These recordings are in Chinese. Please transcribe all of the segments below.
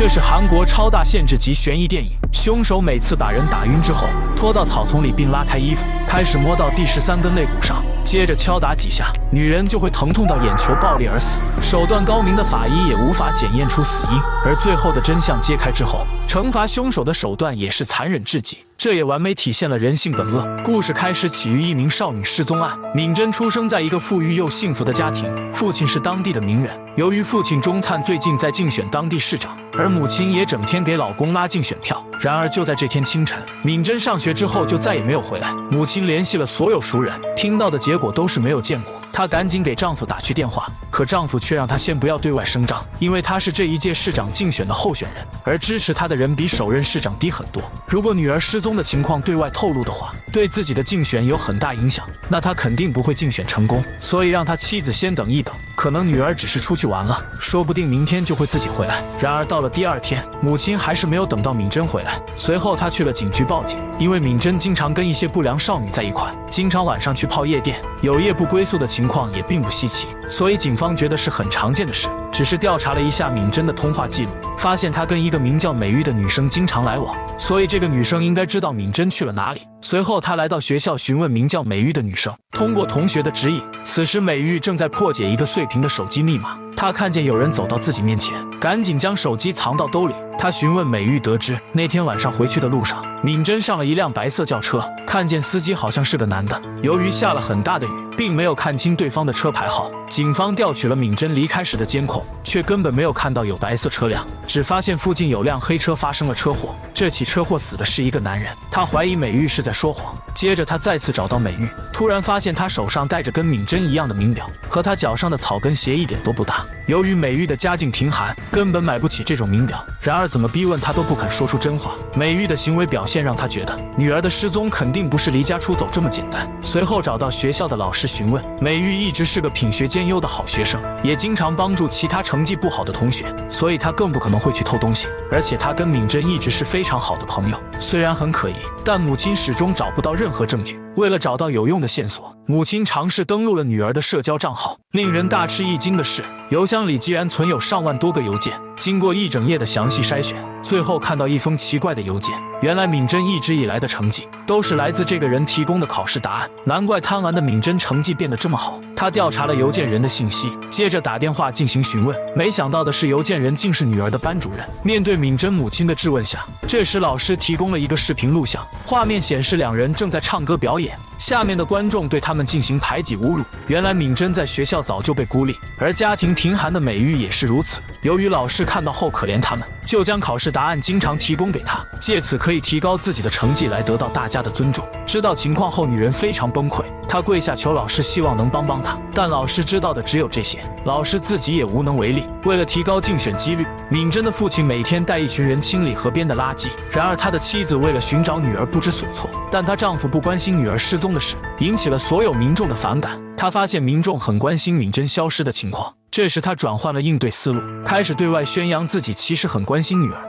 这是韩国超大限制级悬疑电影，凶手每次把人打晕之后，拖到草丛里并拉开衣服，开始摸到第13根肋骨上，接着敲打几下，女人就会疼痛到眼球爆裂而死。手段高明的法医也无法检验出死因，而最后的真相揭开之后，惩罚凶手的手段也是残忍至极，这也完美体现了人性本恶。故事开始起于一名少女失踪案。敏珍出生在一个富裕又幸福的家庭，父亲是当地的名人。由于父亲钟灿最近在竞选当地市长，而母亲也整天给老公拉竞选票。然而就在这天清晨，敏珍上学之后就再也没有回来。母亲联系了所有熟人，听到的结果都是没有见过。她赶紧给丈夫打去电话，可丈夫却让她先不要对外声张，因为她是这一届市长竞选的候选人，而支持她的人比首任市长低很多。如果女儿失踪的情况对外透露的话，对自己的竞选有很大影响，那他肯定不会竞选成功，所以让他妻子先等一等，可能女儿只是出去玩了，说不定明天就会自己回来。然而到了第2天，母亲还是没有等到敏珍回来。随后他去了警局报警，因为敏珍经常跟一些不良少女在一块，经常晚上去泡夜店，有夜不归宿的情况也并不稀奇，所以警方觉得是很常见的事。只是调查了一下敏珍的通话记录，发现她跟一个名叫美玉的女生经常来往，所以这个女生应该知道敏珍去了哪里。随后他来到学校询问名叫美玉的女生，通过同学的指引，此时美玉正在破解一个碎屏的手机密码。他看见有人走到自己面前，赶紧将手机藏到兜里。他询问美玉，得知那天晚上回去的路上，敏珍上了一辆白色轿车，看见司机好像是个男的。由于下了很大的雨，并没有看清对方的车牌号。警方调取了敏珍离开时的监控，却根本没有看到有白色车辆，只发现附近有辆黑车发生了车祸。这起车祸死的是一个男人，他怀疑美玉是在说谎。接着他再次找到美玉，突然发现她手上戴着跟敏珍一样的名表，和她脚上的草跟鞋一点都不搭。由于美玉的家境贫寒，根本买不起这种名表，然而怎么逼问她都不肯说出真话。美玉的行为表现让他觉得女儿的失踪肯定不是离家出走这么简单。随后找到学校的老师询问，美玉一直是个品学兼优的好学生，也经常帮助其他成绩不好的同学，所以她更不可能会去偷东西。而且她跟敏珍一直是非常好的朋友。虽然很可疑，但母亲始终找不到任何证据。为了找到有用的线索，母亲尝试登录了女儿的社交账号。令人大吃一惊的是，邮箱里竟然存有上万多个邮件。经过一整夜的详细筛选，最后看到一封奇怪的邮件。原来敏珍一直以来的成绩都是来自这个人提供的考试答案，难怪贪玩的敏珍成绩变得这么好。他调查了邮件人的信息，接着打电话进行询问。没想到的是，邮件人竟是女儿的班主任。面对敏珍母亲的质问下，这时老师提供了一个视频录像，画面显示两人正在唱歌表演，下面的观众对他们进行排挤侮辱。原来敏珍在学校早就被孤立，而家庭贫寒的美玉也是如此。由于老师看到后可怜他们，就将考试答案经常提供给他，借此可以提高自己的成绩来得到大家的尊重。知道情况后，女人非常崩溃，她跪下求老师，希望能帮她，但老师知道的只有这些，老师自己也无能为力。为了提高竞选几率，敏珍的父亲每天带一群人清理河边的垃圾。然而他的妻子为了寻找女儿不知所措，但她丈夫不关心女儿失踪的事，引起了所有民众的反感。她发现民众很关心敏珍消失的情况，这时她转换了应对思路，开始对外宣扬自己其实很关心女儿。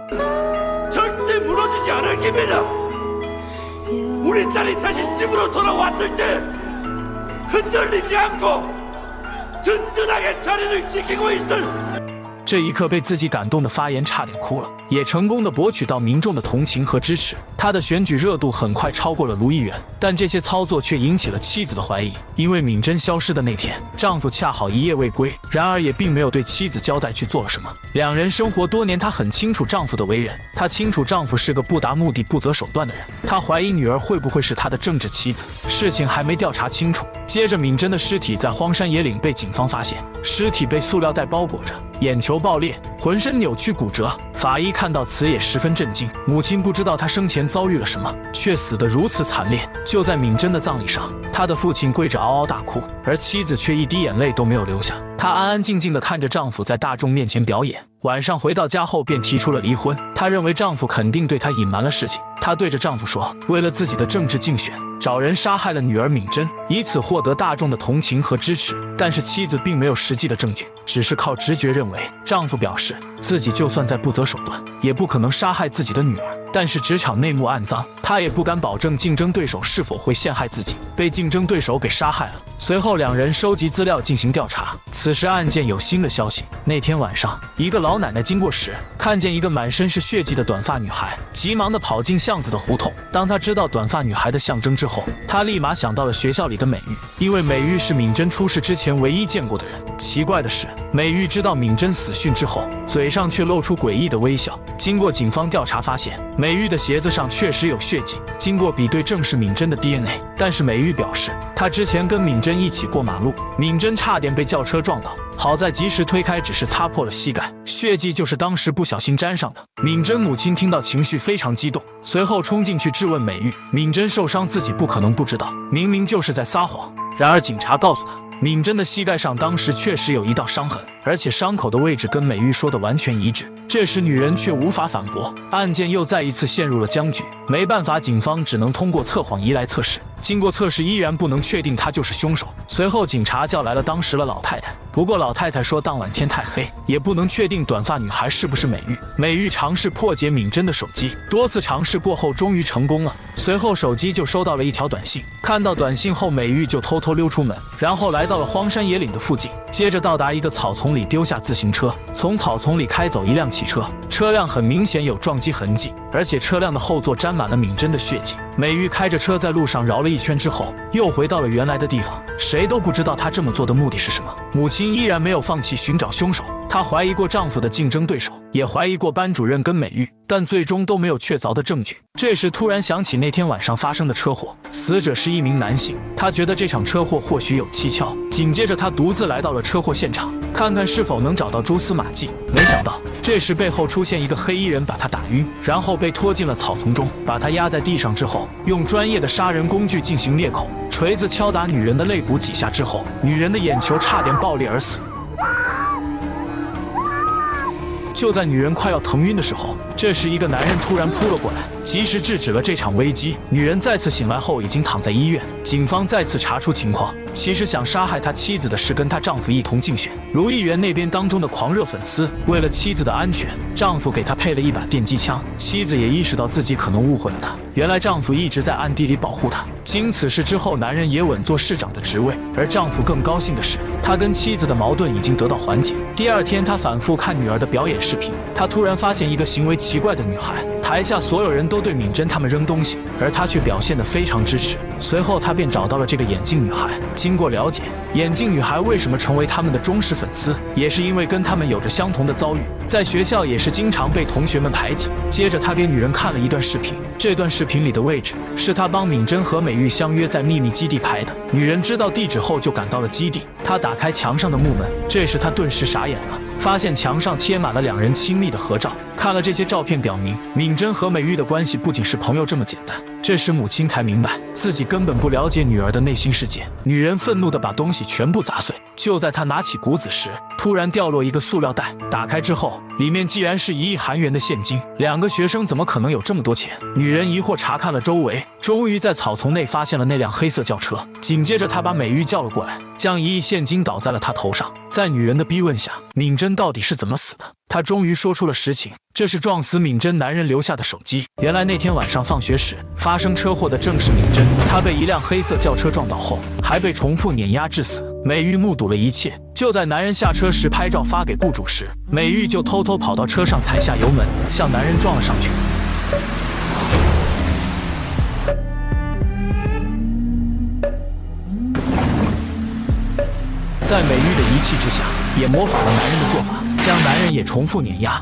这一刻被自己感动的发言差点哭了，也成功的博取到民众的同情和支持。他的选举热度很快超过了卢议员，但这些操作却引起了妻子的怀疑。因为敏珍消失的那天，丈夫恰好一夜未归，然而也并没有对妻子交代去做了什么。两人生活多年，她很清楚丈夫的为人，她清楚丈夫是个不达目的不择手段的人，她怀疑女儿会不会是他的政治妻子。事情还没调查清楚，接着敏珍的尸体在荒山野岭被警方发现，尸体被塑料袋包裹着，眼球爆裂，浑身扭曲骨折。法医看到此也十分震惊，母亲不知道她生前遭遇了什么，却死得如此惨烈。就在敏珍的葬礼上，她的父亲跪着嗷嗷大哭，而妻子却一滴眼泪都没有流下。她安安静静地看着丈夫在大众面前表演。晚上回到家后便提出了离婚，她认为丈夫肯定对她隐瞒了事情。她对着丈夫说，为了自己的政治竞选，找人杀害了女儿敏珍，以此获得大众的同情和支持。但是妻子并没有实际的证据，只是靠直觉认为。丈夫表示自己就算再不择手段，也不可能杀害自己的女儿。但是职场内幕暗脏，他也不敢保证竞争对手是否会陷害自己，被竞争对手给杀害了。随后两人收集资料进行调查，此时案件有新的消息。那天晚上，一个老奶奶经过时，看见一个满身是血迹的短发女孩，急忙地跑进巷子的胡同。当她知道短发女孩的象征之后，她立马想到了学校里的美玉，因为美玉是闵真出事之前唯一见过的人。奇怪的是，美玉知道闵真死讯之后，嘴上却露出诡异的微笑。经过警方调查发现，美玉的鞋子上确实有血迹，经过比对正是闵真的 DNA。但是美玉表示，她之前跟闵真一起过马路，闵真差点被轿车撞倒，好在及时推开，只是擦破了膝盖，血迹就是当时不小心沾上的。闵真母亲听到情绪非常激动，随后冲进去质问美玉。闵真受伤自己不可能不知道，明明就是在撒谎。然而警察告诉他，闵真的膝盖上当时确实有一道伤痕，而且伤口的位置跟美玉说的完全一致。这时女人却无法反驳，案件又再一次陷入了僵局。没办法，警方只能通过测谎仪来测试，经过测试依然不能确定他就是凶手。随后警察叫来了当时的老太太，不过老太太说当晚天太黑，也不能确定短发女孩是不是美玉。美玉尝试破解闵真的手机，多次尝试过后终于成功了。随后手机就收到了一条短信，看到短信后美玉就偷偷溜出门，然后来到了荒山野岭的附近，接着到达一个草丛里丢下自行车，从草丛里开走一辆汽车，车辆很明显有撞击痕迹，而且车辆的后座沾满了闵真的血迹。美玉开着车在路上绕了一圈之后，又回到了原来的地方，谁都不知道她这么做的目的是什么。母亲依然没有放弃寻找凶手，她怀疑过丈夫的竞争对手，也怀疑过班主任跟美玉，但最终都没有确凿的证据。这时突然想起那天晚上发生的车祸，死者是一名男性，她觉得这场车祸或许有蹊跷。紧接着她独自来到了车祸现场，看看是否能找到蛛丝马迹。没想到这时背后出现一个黑衣人，把她打晕，然后被拖进了草丛中，把她压在地上之后，用专业的杀人工具进行裂口，锤子敲打女人的肋骨几下之后，女人的眼球差点爆裂而死。就在女人快要疼晕的时候，这时一个男人突然扑了过来，及时制止了这场危机。女人再次醒来后已经躺在医院，警方再次查出情况，其实想杀害他妻子的是跟她丈夫一同竞选如意园那边当中的狂热粉丝。为了妻子的安全，丈夫给她配了一把电击枪，妻子也意识到自己可能误会了他，原来丈夫一直在暗地里保护她。经此事之后，男人也稳坐市长的职位，而丈夫更高兴的是，他跟妻子的矛盾已经得到缓解。第二天，他反复看女儿的表演视频，他突然发现一个行为奇怪的女孩，台下所有人都对闵真他们扔东西，而他却表现得非常支持。随后他便找到了这个眼镜女孩，经过了解，眼镜女孩为什么成为他们的忠实粉丝，也是因为跟他们有着相同的遭遇，在学校也是经常被同学们排挤。接着他给女人看了一段视频，这段视频里的位置是他帮闵真和美玉相约在秘密基地拍的。女人知道地址后就赶到了基地，她打开墙上的木门，这时她顿时傻眼了，发现墙上贴满了两人亲密的合照。看了这些照片，表明闵真和美玉的关系不仅是朋友这么简单。这时母亲才明白自己根本不了解女儿的内心世界，女人愤怒地把东西全部砸碎。就在她拿起谷子时，突然掉落一个塑料袋，打开之后里面竟然是1亿韩元的现金。两个学生怎么可能有这么多钱？女人疑惑查看了周围，终于在草丛内发现了那辆黑色轿车。紧接着她把美玉叫了过来，将1亿现金倒在了她头上。在女人的逼问下，闵真到底是怎么死的？她终于说出了实情，这是撞死闵真男人留下的手机。原来那天晚上放学时发生车祸的正是闵真，她被一辆黑色轿车撞倒后，还被重复碾压致死。美玉目睹了一切，就在男人下车时拍照发给雇主时，美玉就偷偷跑到车上，踩下油门，向男人撞了上去。在美玉的一气之下，也模仿了男人的做法，将男人也重复碾压，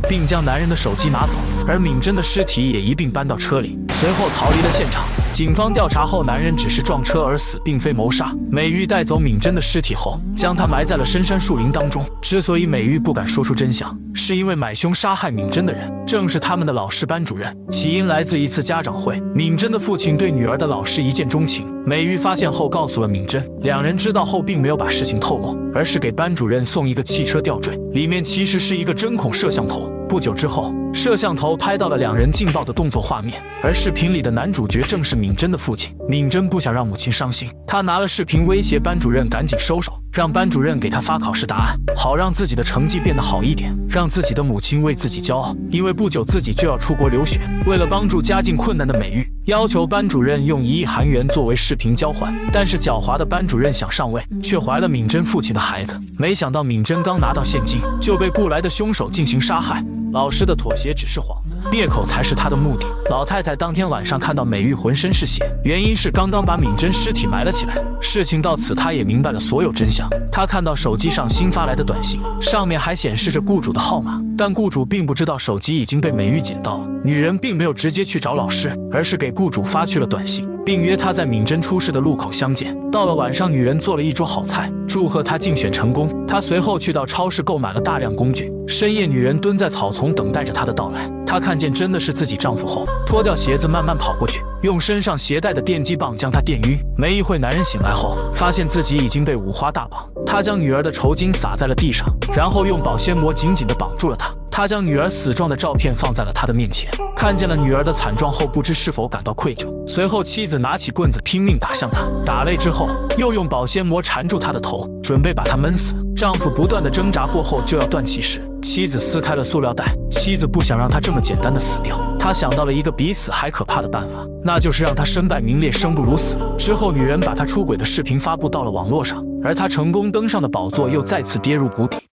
并将男人的手机拿走，而闵真的尸体也一并搬到车里，随后逃离了现场。警方调查后，男人只是撞车而死，并非谋杀。美玉带走闵真的尸体后，将她埋在了深山树林当中。之所以美玉不敢说出真相，是因为买凶杀害闵真的人正是他们的老师班主任。起因来自一次家长会，闵真的父亲对女儿的老师一见钟情。美玉发现后告诉了闵真，两人知道后并没有把事情透露，而是给班主任送一个汽车吊坠，里面其实是一个针孔摄像头。不久之后，摄像头拍到了两人劲爆的动作画面，而视频里的男主角正是闵真的父亲。闵真不想让母亲伤心，他拿了视频威胁班主任赶紧收手。让班主任给他发考试答案，好让自己的成绩变得好一点，让自己的母亲为自己骄傲。因为不久自己就要出国留学，为了帮助家境困难的美玉，要求班主任用1亿韩元作为视频交换。但是狡猾的班主任想上位，却怀了敏珍父亲的孩子。没想到敏珍刚拿到现金，就被雇来的凶手进行杀害。老师的妥协只是幌子，灭口才是他的目的。老太太当天晚上看到美玉浑身是血，原因是刚刚把敏珍尸体埋了起来。事情到此，她也明白了所有真相。她看到手机上新发来的短信，上面还显示着雇主的号码，但雇主并不知道手机已经被美玉捡到了。女人并没有直接去找老师，而是给雇主发去了短信，并约他在敏珍出事的路口相见。到了晚上，女人做了一桌好菜，祝贺她竞选成功。她随后去到超市购买了大量工具。深夜，女人蹲在草丛等待着他的到来。她看见真的是自己丈夫后，脱掉鞋子慢慢跑过去，用身上携带的电击棒将她电晕。没一会，男人醒来后发现自己已经被五花大绑。他将女儿的酬金撒在了地上，然后用保鲜膜紧紧地绑住了她。他将女儿死状的照片放在了他的面前，看见了女儿的惨状后，不知是否感到愧疚。随后，妻子拿起棍子拼命打向他，打累之后，又用保鲜膜缠住他的头，准备把他闷死。丈夫不断的挣扎过后就要断气时，妻子撕开了塑料袋。妻子不想让他这么简单的死掉，她想到了一个比死还可怕的办法，那就是让他身败名裂，生不如死。之后，女人把他出轨的视频发布到了网络上，而他成功登上的宝座又再次跌入谷底。